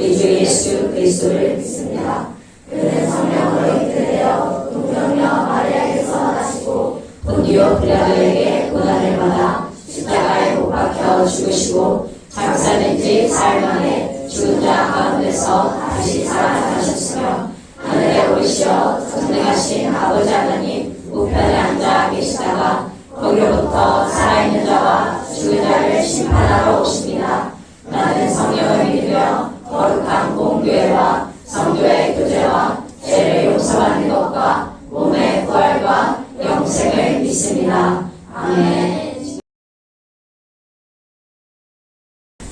우리 주 예수 그리스도를 믿습니다. 그는 성령으로 잉태되어 동정녀 마리아에게서 나시고 본디오 빌라도에게 고난을 받아 십자가에 못 박혀 죽으시고 장사된 지 사흘 만에 죽은 자 가운데서 다시 살아나셨으며 하늘에 오르시어 전능하신 아버지 하나님 우편에 앉아 계시다가 거기로부터 살아있는 자와 죽은 자를 심판하러 오십니다. 나는 성령을 믿으며 거룩한 공교회와 성도의 교제와 죄를 용서받는 것과 몸의 부활과 영생을 믿습니다. 아멘.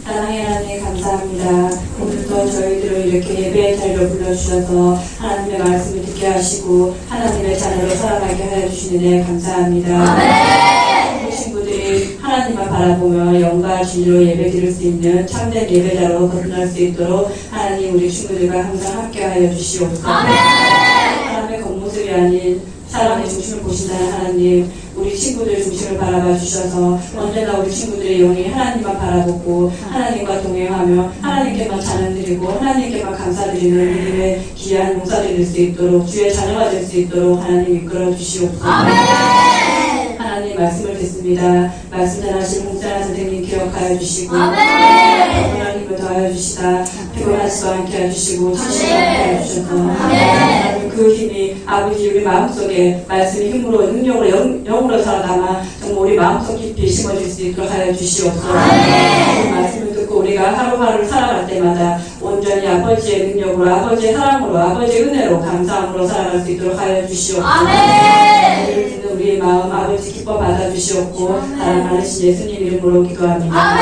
사랑의 하나님 감사합니다. 오늘도 저희들을 이렇게 예배의 자리로 불러주셔서 하나님의 말씀을 듣게 하시고 하나님의 자녀로 살아가게 하여 주시는 데 감사합니다. 우리 친구들이 하나님만 바라보며 영과 진리로 예배 드릴 수 있는 참된 예배자로 거듭날 수 있도록 하나님 우리 친구들과 항상 함께하여 주시옵소서. 사람의 겉모습이 아닌 사람의 중심을 보신다는 하나님, 우리 친구들 중심을 바라봐 주셔서 언제나 우리 친구들의 영이 하나님만 바라보고 하나님과 동행하며 하나님께만 찬양드리고 하나님께만 감사드리는 믿음의 귀한 용사들이 될 수 있도록 주의 자녀가 될 수 있도록 하나님 이끌어 주시옵소서. 하나님 말씀을 듣습니다. 말씀 전하신 목사나 선생님 기억하여 주시고 하나님을 더하여 주시다. 피곤하지도 않게 해주시고 지치지 않게 해주셔서 하나님 그 힘이 아버지 우리 마음속에 말씀의 힘으로 능력으로 영으로 살아남아 정말 우리 마음속 깊이 심어질 수 있도록 하여 주시옵소서. 그 말씀을 듣고 우리가 하루하루 살아갈 때마다 온전히 아버지의 능력으로 아버지의 사랑으로 아버지의 은혜로 감사함으로 살아갈 수 있도록 하여 주시옵소서. 듣는 우리의 마음 아버지 기뻐 받아주시옵고 사랑하는 예수님 이름으로 기도합니다.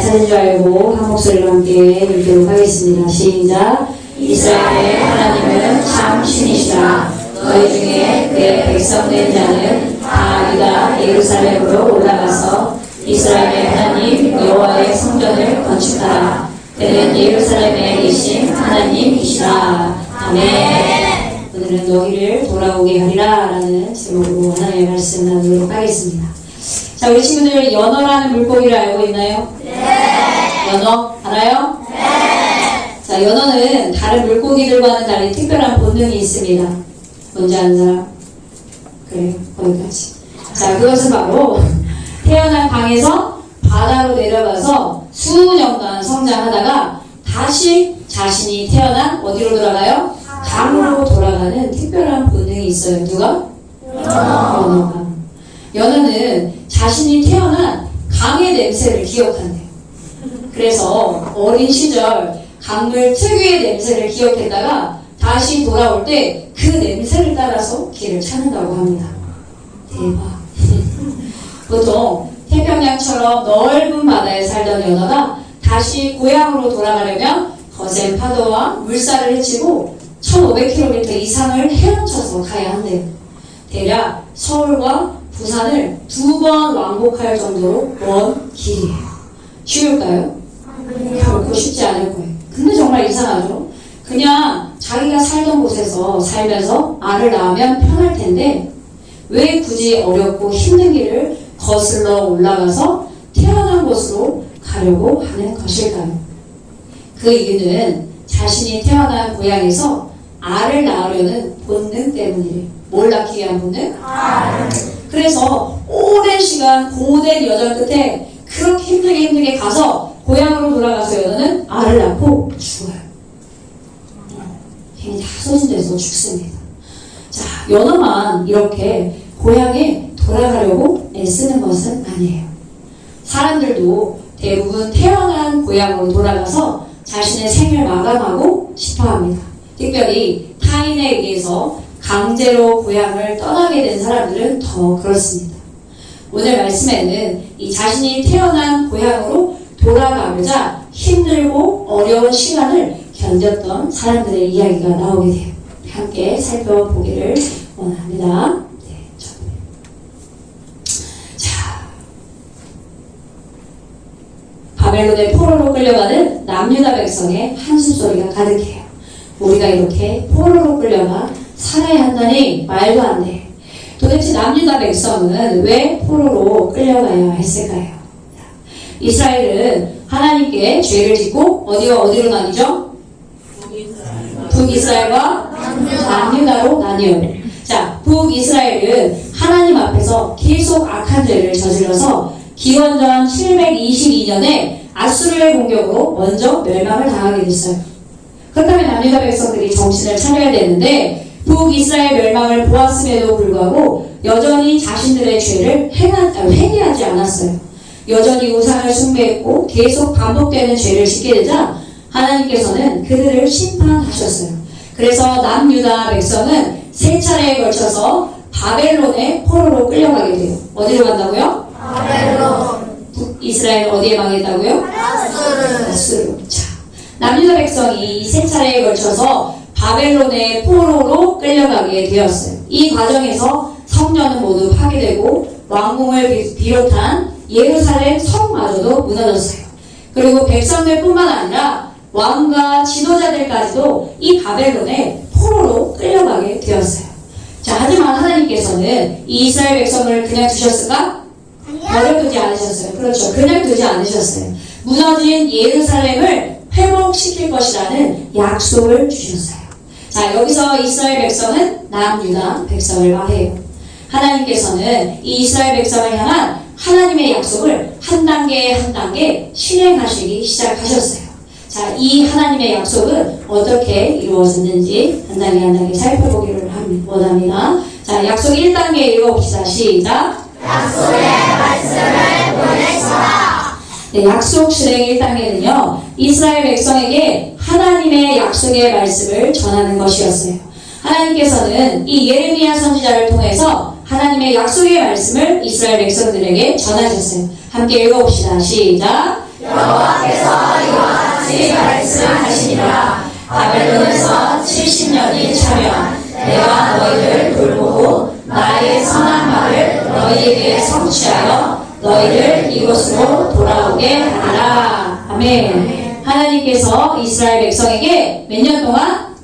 사는 줄 알고 한 목소리로 함께 읽도록 하겠습니다. 시작. 이스라엘의 하나님은 참 신이시라. 너희 중에 그의 백성된 자는 다 유다 예루살렘으로 올라가서 이스라엘의 하나님 여호와의 성전을 건축하라. 그는 예루살렘에 계신 하나님이시라. 아멘. 오늘은 너희를 돌아오게 하리라 라는 제목으로 하나님의 말씀 나누도록 하겠습니다. 자, 우리 친구들 연어라는 물고기를 알고 있나요? 네. 연어 알아요? 네. 자, 연어는 다른 물고기들과는 달리 특별한 본능이 있습니다. 뭔지 아는 사람? 그래요, 거기까지. 자, 그것은 바로 태어난 방에서 바다로 내려가서 수년간 성장하다가 다시 자신이 태어난 어디로 돌아가요? 강으로 돌아가는 특별한 본능이 있어요. 누가? 연어가. 연어는 자신이 태어난 강의 냄새를 기억한대요. 그래서 어린 시절 강물 특유의 냄새를 기억했다가 다시 돌아올 때 그 냄새를 따라서 길을 찾는다고 합니다. 대박. 보통 태평양처럼 넓은 바다에 살던 연어가 다시 고향으로 돌아가려면 거센 파도와 물살을 헤치고 1500km 이상을 헤엄쳐서 가야 한대요. 대략 서울과 부산을 2번 왕복할 정도로 먼 길이에요. 쉬울까요? 결코 쉽지 않을 거예요. 근데 정말 이상하죠? 그냥 자기가 살던 곳에서 살면서 알을 낳으면 편할 텐데 왜 굳이 어렵고 힘든 길을 거슬러 올라가서 태어난 곳으로 가려고 하는 것일까요? 그 이유는 자신이 태어난 고향에서 알을 낳으려는 본능 때문이래요. 뭘 낳기 위한 본능? 그래서 오랜 시간 고된 여정 끝에 그렇게 힘들게 가서 고향으로 돌아가서 연어는 알을 낳고 죽어요. 힘이 다 소진돼서 죽습니다. 자, 연어만 이렇게 고향에 돌아가려고 애쓰는 것은 아니에요. 사람들도 대부분 태어난 고향으로 돌아가서 자신의 생을 마감하고 싶어 합니다. 특별히 타인에 의해서 강제로 고향을 떠나게 된 사람들은 더 그렇습니다. 오늘 말씀에는 이 자신이 태어난 고향으로 돌아가고자 힘들고 어려운 시간을 견뎠던 사람들의 이야기가 나오게 돼요. 함께 살펴보기를 원합니다. 네, 자, 바벨론의 포로로 끌려가는 남유다 백성의 한숨소리가 가득해요. 우리가 이렇게 포로로 끌려가 살아야 한다니 말도 안 돼. 도대체 남유다 백성은 왜 포로로 끌려가야 했을까요? 이스라엘은 하나님께 죄를 짓고 어디와 어디로 나뉘죠? 북이스라엘과 남유다로 나뉘어요. 자, 북이스라엘은 하나님 앞에서 계속 악한 죄를 저질러서 기원전 722년에 아수르의 공격으로 먼저 멸망을 당하게 됐어요. 그렇다면 남유다 백성들이 정신을 차려야 되는데 북이스라엘 멸망을 보았음에도 불구하고 여전히 자신들의 죄를 회개하지 않았어요. 여전히 우상을 숭배했고 계속 반복되는 죄를 짓게 되자 하나님께서는 그들을 심판하셨어요. 그래서 남유다 백성은 세 차례에 걸쳐서 바벨론의 포로로 끌려가게 돼요. 어디로 간다고요? 바벨론. 북이스라엘 어디에 망했다고요? 아수르. 자, 남유다 백성이 세 차례에 걸쳐서 바벨론의 포로로 끌려가게 되었어요. 이 과정에서 성전은 모두 파괴되고 왕궁을 비롯한 예루살렘 성마저도 무너졌어요. 그리고 백성들뿐만 아니라 왕과 지도자들까지도 이 바벨론의 포로로 끌려가게 되었어요. 자, 하지만 하나님께서는 이 이스라엘 백성을 그냥 두셨을까? 버려두지 않으셨어요. 그렇죠. 그냥 두지 않으셨어요. 무너진 예루살렘을 회복시킬 것이라는 약속을 주셨어요. 자, 여기서 이스라엘 백성은 남유다 백성을 말해요. 하나님께서는 이 이스라엘 백성을 향한 하나님의 약속을 한 단계 한 단계 실행하시기 시작하셨어요. 자, 이 하나님의 약속은 어떻게 이루어졌는지 한 단계 한 단계 살펴보기를 원합니다. 자, 약속 1단계 읽어봅시다. 시작. 약속의 말씀을 보내시라. 네, 약속 실행 1단계는요, 이스라엘 백성에게 하나님의 약속의 말씀을 전하는 것이었어요. 하나님께서는 이 예레미야 선지자를 통해서 하나님의 약속의 말씀을 이스라엘 백성들에게 전하셨어요. 함께 읽어봅시다. 시작. 여호와께서 이와 같이 말씀하시니라. 바벨론에서 70년이 차면 내가 너희를 돌보고 나의 선한 말을 너희에게 성취하여 너희를 이곳으로 돌아오게 하리라. 아멘. 하나님께서 이스라엘 백성에게 몇 년 동안?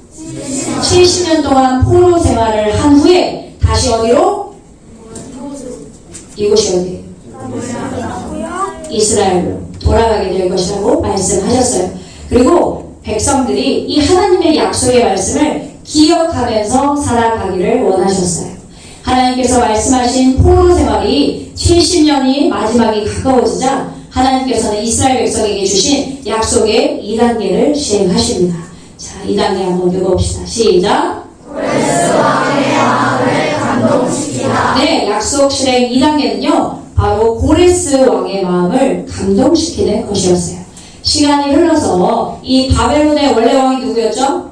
70년 동안 포로 생활을 한 후에 다시 어디로? 이곳이 어디예요? 이스라엘로 돌아가게 될 것이라고 말씀하셨어요. 그리고 백성들이 이 하나님의 약속의 말씀을 기억하면서 살아가기를 원하셨어요. 하나님께서 말씀하신 포로 생활이 70년이 마지막이 가까워지자 하나님께서는 이스라엘 백성에게 주신 약속의 2단계를 시행하십니다. 자, 2단계 한번 읽어봅시다. 시작. 고레스 왕의 마음을 감동시키라. 네, 약속 실행 2단계는요, 바로 고레스 왕의 마음을 감동시키는 것이었어요. 시간이 흘러서 이 바벨론의 원래 왕이 누구였죠?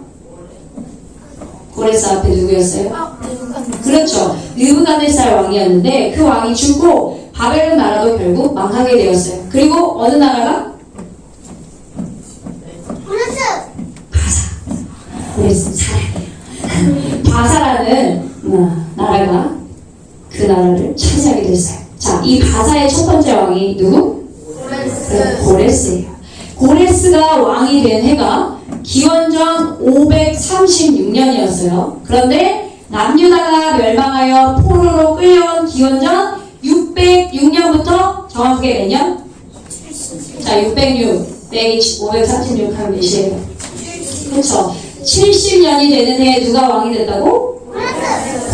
고레스 앞에 누구였어요? 그렇죠. 느부갓네살 왕이었는데 그 왕이 죽고 바벨론 나라도 결국 망하게 되었어요. 그리고 어느 나라가? 고레스 사람이에요. 바사라는 나라가 그 나라를 차지하게 됐어요. 자, 이 바사의 첫 번째 왕이 누구? 고레스예요. 고레스가 왕이 된 해가 기원전 536년이었어요. 그런데 남유다가 멸망하여 포로로 끌려온 기원전 606년부터 정확하게 몇 년? 자, 606, 536 하면 몇이에요? 그렇죠. 70년이 되는 해에 누가 왕이 됐다고?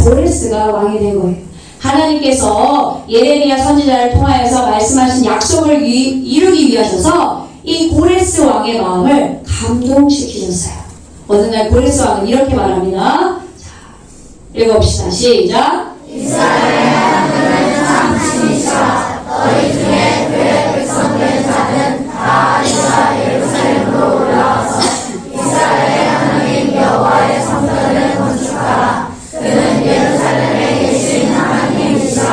고레스가 왕이 된 거예요. 하나님께서 예레미야 선지자를 통하여서 말씀하신 약속을 이루기 위하셔서 이 고레스 왕의 마음을 감동시키셨어요. 어느 날 고레스 왕은 이렇게 말합니다. 자, 읽어봅시다. 시작. 이스라엘의 하나님은 참신이시라. 너희 중에 그의 백성된 자는 다 예루살렘으로 올라와서 이스라엘의 하나님 여호와의 성전을 건축하라. 그는 예루살렘에 계신 하나님이시라.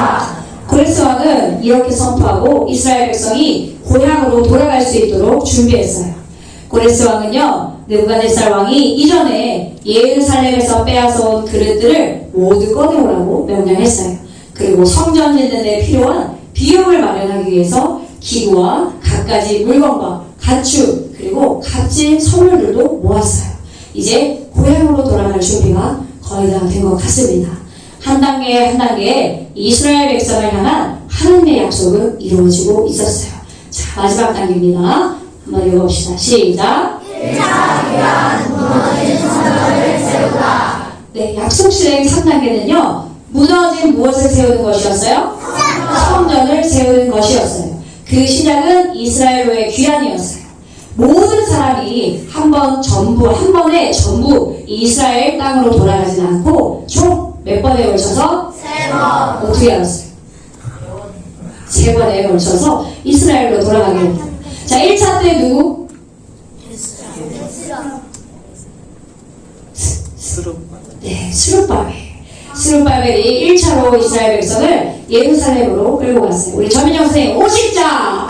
고레스 왕은 이렇게 선포하고 이스라엘 백성이 고향으로 돌아갈 수 있도록 준비했어요. 고레스 왕은요, 느부갓네살 왕이 이전에 예루살렘에서 빼앗아온 그릇들을 모두 꺼내오라고 명령했어요. 그리고 성전 짓는 데 필요한 비용을 마련하기 위해서 기구와 갖가지 물건과 가축 그리고 값진 선물들도 모았어요. 이제 고향으로 돌아갈 준비가 거의 다 된 것 같습니다. 한 단계 한 단계 이스라엘 백성을 향한 하나님의 약속은 이루어지고 있었어요. 자, 마지막 단계입니다. 한번 읽어봅시다. 시작. 1차 귀한 무너진 성전을 세우다. 네, 약속 실행 3단계는요. 무너진 무엇을 세우는 것이었어요? 성전을 세우는 것이었어요. 그 시작은 이스라엘로의 귀환이었어요. 모든 사람이 한 번에 전부 이스라엘 땅으로 돌아가진 않고 총 몇 번에 걸쳐서? 3번. 어떻게 알았어요? 3번에 걸쳐서 이스라엘로 돌아가게 됩니다. 자, 1차 때 누구? 네, 스룹바벨이 1차로 이스라엘 백성을 예루살렘으로 끌고 갔어요. 우리 전민영 선생님 오십자!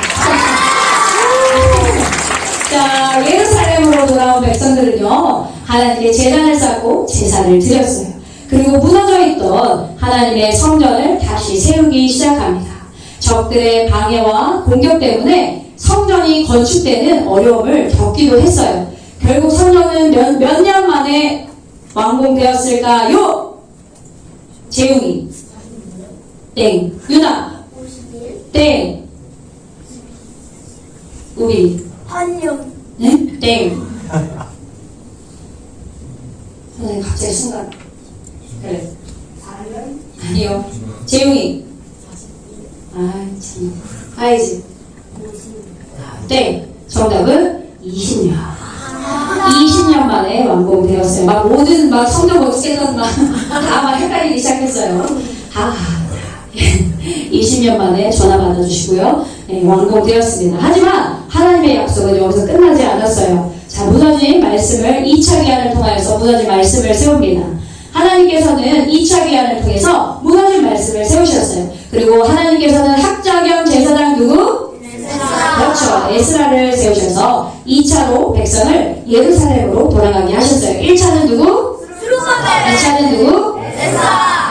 자, 예루살렘으로 돌아온 백성들은요, 하나님께 제단을 쌓고 제사를 드렸어요. 그리고 무너져 있던 하나님의 성전을 다시 세우기 시작합니다. 적들의 방해와 공격 때문에 성전이 건축되는 어려움을 겪기도 했어요. 결국 성전은 몇 년 만에 완공되었을까요? 재웅이 땡. 유나 땡. 우리 8년. 네? 땡. 선생님 갑자기 순간 그래 4년. 아니요. 재웅이 참 아이지 땡. 정답은 20년 20년 만에 완공되었어요. 막 모든 성경 복습했던 다 헷갈리기 시작했어요. 20년 만에 전화 받아주시고요. 네, 완공되었습니다. 하지만 하나님의 약속은 여기서 끝나지 않았어요. 자, 무너진 말씀을 2차 기한을 통하여서 무너진 말씀을 세웁니다. 하나님께서는 2차 기한을 통해서 무너진 말씀을 세우셨어요. 그리고 하나님께서는 학자경 제사장 누구? 그렇죠. 에스라를 세우셔서 2차로 백성을 예루살렘으로 돌아가게 하셨어요. 1차는 누구? 2차는 누구?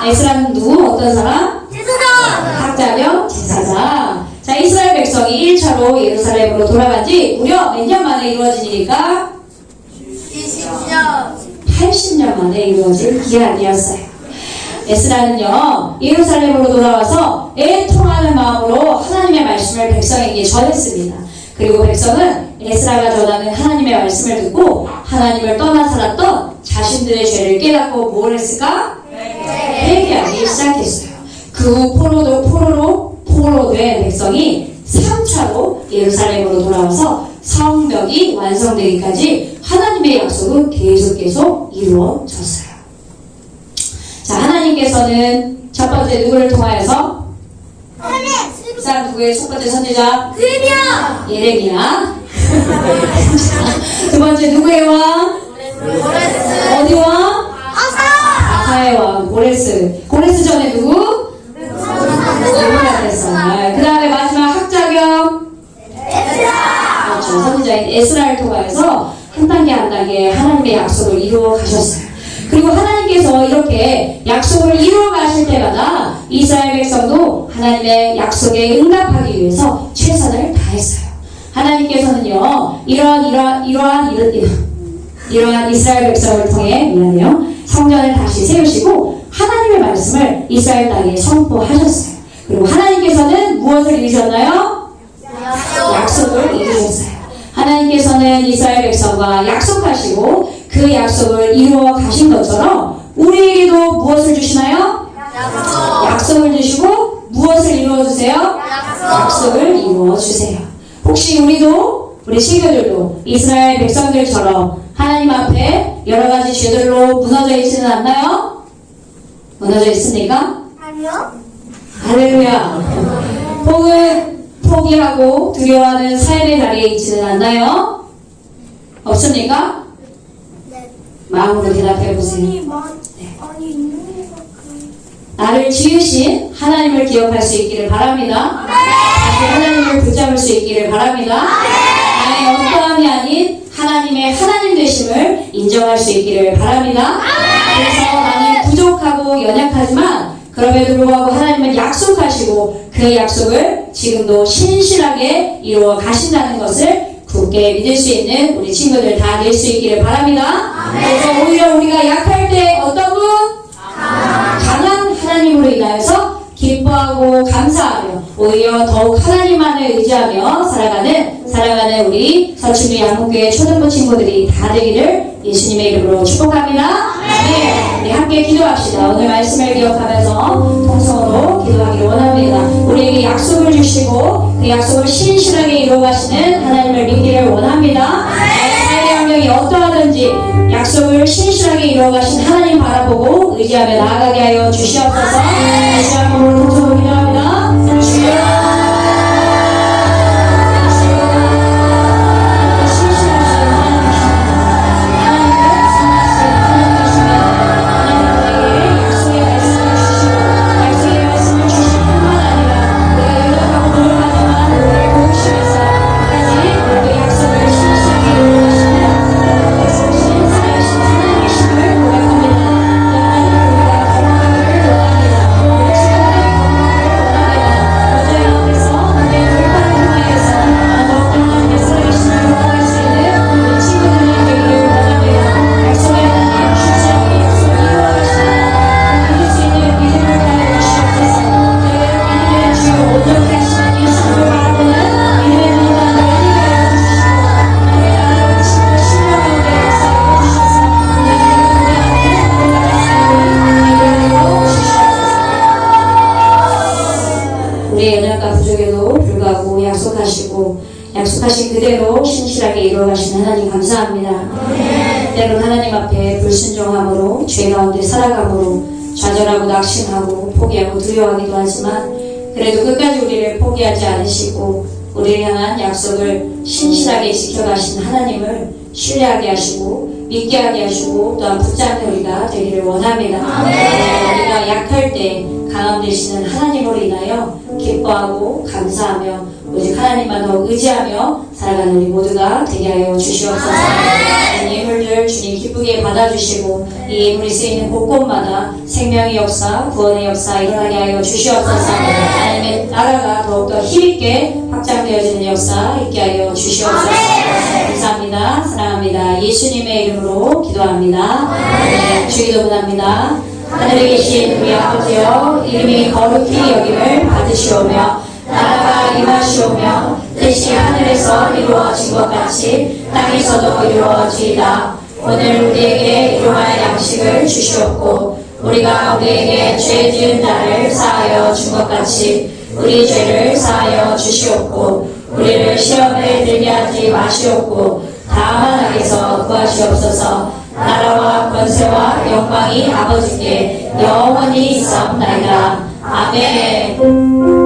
에스라는 누구? 어떤 사람? 학자경 제사장. 자, 이스라엘 백성이 1차로 예루살렘으로 돌아간 지 무려 몇 년 만에 이루어진 일일까? 20년. 80년 만에 이루어진 기한이었어요. 에스라는요, 예루살렘으로 돌아와서 애통하는 마음으로 하나님의 말씀을 백성에게 전했습니다. 그리고 백성은 에스라가 전하는 하나님의 말씀을 듣고 하나님을 떠나 살았던 자신들의 죄를 깨닫고 뭘 했을까? 회개하기 시작했어요. 그 후 포로로 된 백성이 3차로 예루살렘으로 돌아와서 성벽이 완성되기까지 하나님의 약속은 계속 이루어졌어요. 자, 하나님께서는 첫 번째 누구를 통하여서? 그 사람 누구의 첫 번째 선지자? 예레미야. 두 번째 누구의 왕? 어디 왕? 아사의 왕. 고레스 전에 누구? 느부갓네살. 그 다음에 마지막 학자경? 그렇죠. 선지자인 에스라를 통하여서 한 단계 한 단계 하나님의 약속을 이루어 가셨어요. 그리고 하나님께서 이렇게 약속을 이루어 가실 때마다 이스라엘 백성도 하나님의 약속에 응답하기 위해서 최선을 다했어요. 하나님께서는요, 이러한 이스라엘 백성을 통해 성전을 다시 세우시고 하나님의 말씀을 이스라엘 땅에 선포하셨어요. 그리고 하나님께서는 무엇을 이루셨나요? 약속을 이루셨어요. 하나님께서는 이스라엘 백성과 약속하시고 그 약속을 이루어 가신 것처럼 우리에게도 무엇을 주시나요? 약속을 주시고 무엇을 이루어 주세요? 약속을 이루어 주세요. 혹시 우리 신교들도 이스라엘 백성들처럼 하나님 앞에 여러 가지 죄들로 무너져 있지는 않나요? 무너져 있습니까? 아니요. 할렐루야. 혹은 포기하고 두려워하는 삶의 자리에 있지는 않나요? 없습니까? 네. 마음으로 대답해 보세요. 아니 있는 것 같아요. 나를 지으신 하나님을 기억할 수 있기를 바랍니다. 다시 하나님을 붙잡을 수 있기를 바랍니다. 나의 어떠함이 아닌 하나님의 하나님 되심을 인정할 수 있기를 바랍니다. 그래서 나는 부족하고 연약하지만 그럼에도 불구하고 하나님은 약속하시고 그 약속을 지금도 신실하게 이루어 가신다는 것을 굳게 믿을 수 있는 우리 친구들 다 될 수 있기를 바랍니다. 그래서 오히려 우리가 약할 때 어떤 분? 강한 하나님으로 인하여서 기뻐하고 감사하며 오히려 더욱 하나님만을 의지하며 살아가는 우리 서춘리 양문교회 초등부 친구들이 다 되기를 예수님의 이름으로 축복합니다. 네, 우리 함께 기도합시다. 오늘 말씀을 기억하면서 통성으로 기도하기를 원합니다. 우리에게 약속을 주시고 그 약속을 신실하게 이루어가시는 하나님을 믿기를 원합니다. 삶의 환경이 어떠하든지 약속을 신실하게 이루어가신 하나님 바라보고 의지하며 나아가게 하여 주시옵소서. 다시 한번 통성으로 기도합니다. 주여 우리의 연약과 부족에도 불구하고 약속하신 그대로 신실하게 이루어가신 하나님 감사합니다. 때론 하나님 앞에 불순종함으로 죄 가운데 살아감으로 좌절하고 낙심하고 포기하고 두려워하기도 하지만 그래도 끝까지 우리를 포기하지 않으시고 우리를 향한 약속을 신실하게 지켜가신 하나님을 신뢰하게 하시고 믿게 하게 하시고 또한 붙잡는 우리가 되기를 원합니다. 우리가 약할 때 강함 되시는 하나님으로 인하여 기뻐하고 감사하며 오직 하나님만 더 의지하며 살아가는 우리 모두가 되게 하여 주시옵소서. 예물들 주님 기쁘게 받아주시고 이 예물이 쓰이는 곳곳마다 생명의 역사, 구원의 역사 일어나게 하여 주시옵소서. 하나님의 나라가 더욱더 힘있게 확장되어지는 역사 있게 하여 주시옵소서. 감사합니다. 사랑합니다. 예수님의 이름으로 기도합니다. 네, 주기도문합니다. 하늘에 계신 우리 아버지여, 이름이 거룩히 여김을 받으시오며 나라가 임하시오며 뜻이 하늘에서 이루어진 것 같이 땅에서도 이루어지이다. 오늘 우리에게 일용할 양식을 주시옵고 우리가 우리에게 죄 지은 자를 사하여 준 것 같이 우리 죄를 사하여 주시옵고 우리를 시험에 들게 하지 마시옵고 다만 악에서 구하시옵소서. 나라와 권세와 영광이 아버지께 영원히 있사옵나이다. 아멘.